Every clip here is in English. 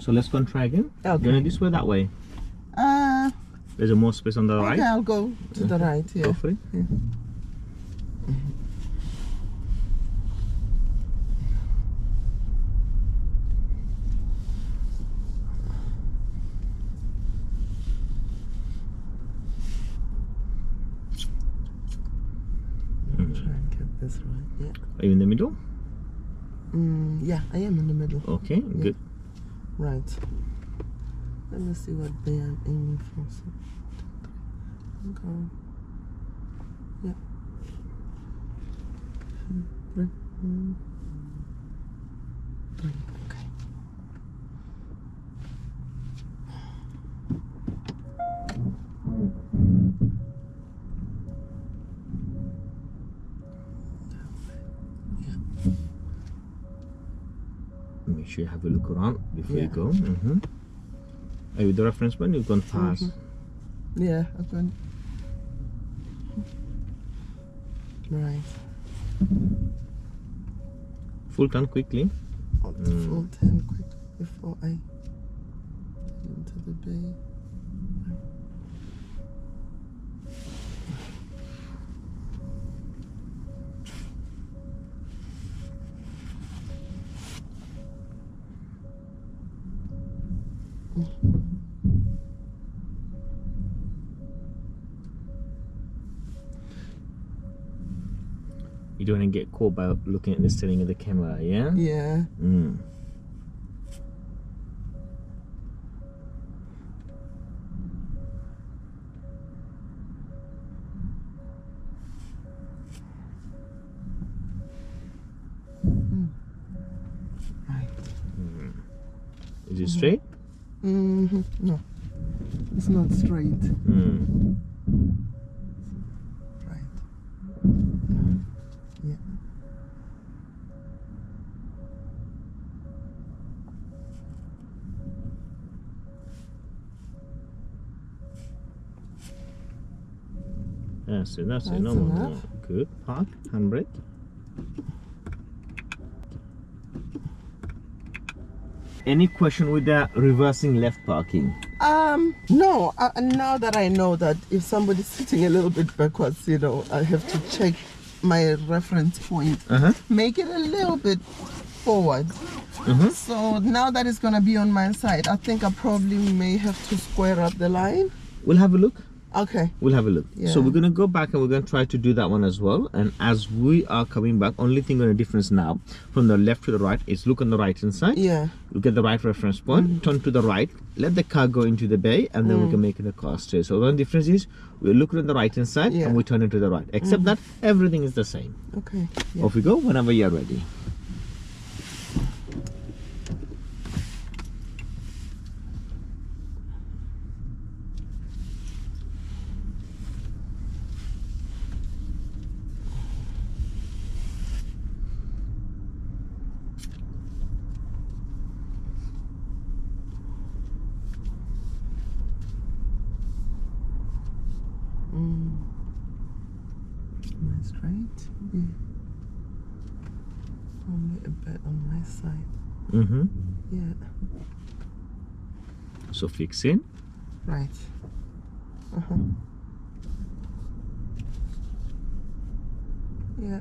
So let's go and try again. Okay. Going this way, that way. There's a more space on the right. Okay, I'll go to the right. Yeah. Go for it. Yeah. Try and get this right. Yeah. Are you in the middle? Yeah, I am in the middle. Okay, Yeah. good. Right. Let me see what they are aiming for. So, okay. Yeah. Three. Okay. Make sure you have a look around before Yeah. you go. Are you with the reference point? You've gone fast. Yeah, I've gone. Right. Full turn quickly. Full 10 quick before I get into the bay. You don't want to get caught by looking at the steering of the camera, yeah? Yeah. Right. Is it straight? No, it's not straight. Right. Yeah. That's it, that's it. That's No more, no enough. more. Good. Park, handbrake. Any question with the reversing left parking? No. Now that I know that if somebody's sitting a little bit backwards, you know, I have to check my reference point. Make it a little bit forward. So now that it's gonna be on my side, I think I probably may have to square up the line. We'll have a look. Okay. We'll have a look. Yeah. So we're going to go back and we're going to try to do that one as well. And as we are coming back, only thing going to difference now from the left to the right is look on the right hand side. Yeah. Look at the right reference point, turn to the right, let the car go into the bay, and then we can make the car straight. So the only difference is we're looking on the right hand side and we turn it to the right. Except that everything is the same. Okay. Yeah. Off we go whenever you're ready. Am I straight? Yeah. Only a bit on my side. Yeah. So fix in. Right. Yeah.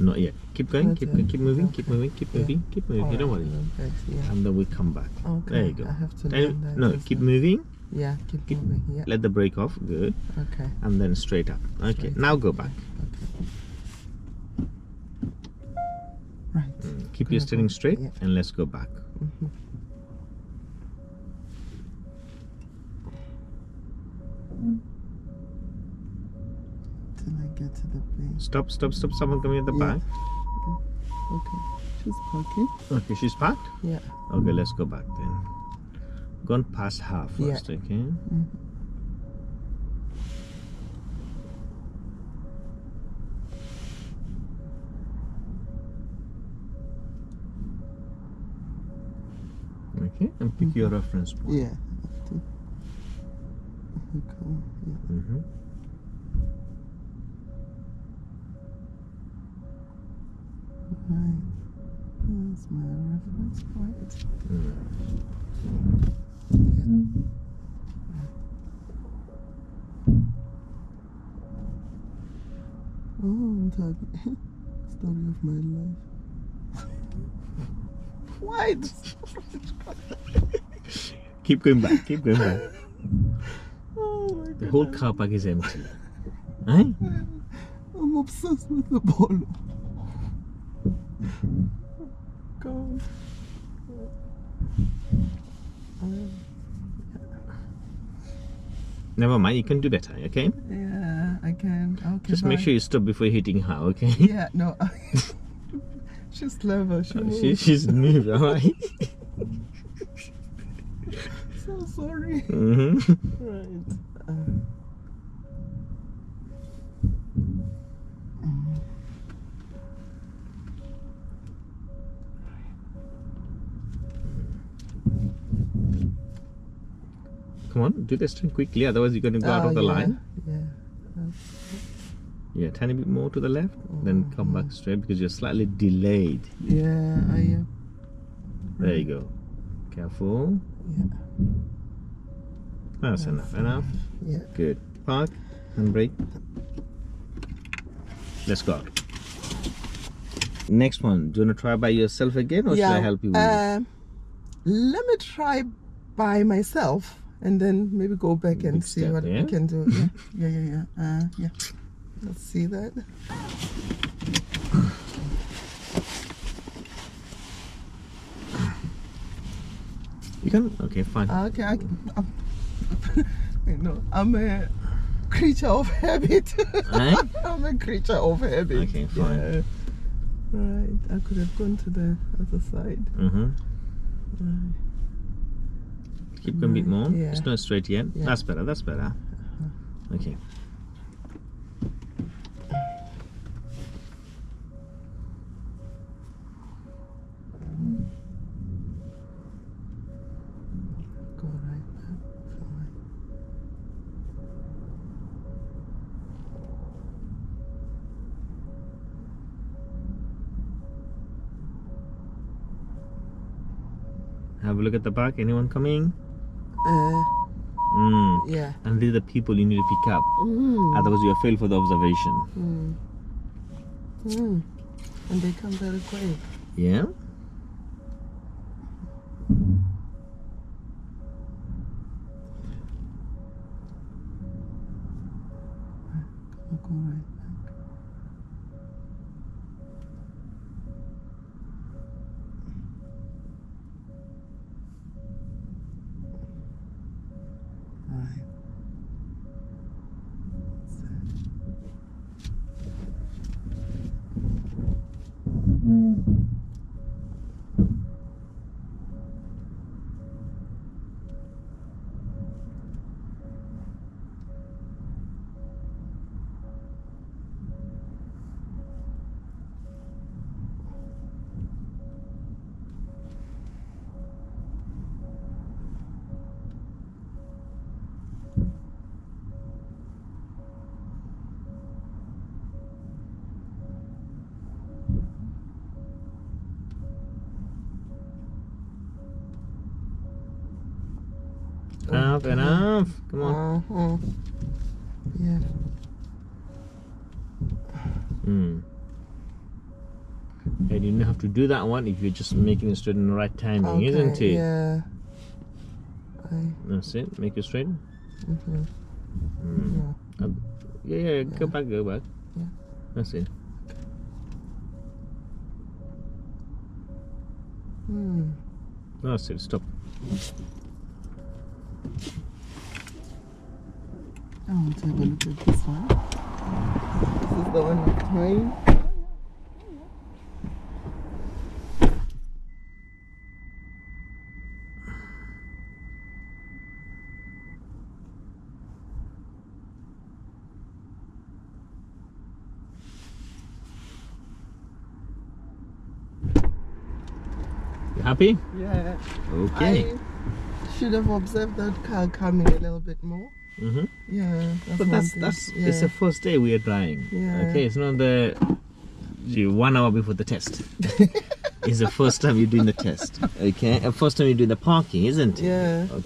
Not yet. Keep going. Not Keep yet. going. Keep moving. Okay. Keep moving. Keep moving. Keep moving. You don't worry. Yeah. And then we come back. Okay. There you go. I have to Then- learn that. no, keep moving. Yeah, keep moving. Yeah. Let the brake off. Good. Okay. And then straight up. Okay. Straight Now go back. Okay. Right. Keep your Gonna steering go- straight yeah. and let's go back. Till I get to the base. Stop, stop, stop. Someone coming at the Yeah. back. Okay. She's parking. Okay, she's parked? Yeah. Okay, let's go back then. Gone past half Yeah. first, okay? Okay, and pick your reference point. Yeah. Cool. Yeah. Right. That's my reference point. type. Story of my life. What? Keep going back. Keep going back. Oh my God. The whole car park is empty. Eh? I'm obsessed with the ball. God. Never mind, you can do better, okay? Yeah, I can. Okay. Just make sure you stop before hitting her, okay? Yeah, no. She's clever. She's moved, alright? So sorry. Right. Come on, do this turn quickly, otherwise you're going to go out of the line. Yeah. Yeah, tiny bit more to the left, then come back straight because you're slightly delayed. Yeah, I am. There you go. Careful. Yeah. That's enough. Yeah. Good. Park and brake. Let's go. Next one. Do you want to try by yourself again, or should I help you with it? Let me try by myself and then maybe go back and see what we can do. Yeah. Yeah. Let's see that. You can? Okay, fine. Okay, I'm a creature of habit. Eh? I'm a creature of habit. Okay, fine. Yeah. Right, I could have gone to the other side. Right. Keep going a bit more. Yeah. It's not straight yet. Yeah. That's better. Okay. Go right back. Have a look at the back. Anyone coming? Yeah. And these are the people you need to pick up. Otherwise, you fail for the observation. And they come very quick. Yeah. I'll go right back. Right. Enough. Come on. Yeah. And you don't have to do that one if you're just making it straight in the right timing, isn't it? Yeah. That's it. Make it straight. Yeah. Go back. Yeah. That's it. That's it. Stop. I want to have a look at this one. This is the one with time. You happy? Yeah. Okay. I should have observed that car coming a little bit more. Yeah. But that's it's the first day we are trying. Yeah. Okay, it's not the 1 hour before the test. It's the first time you're doing the test. Okay, and first time you're doing the parking, isn't it? Yeah.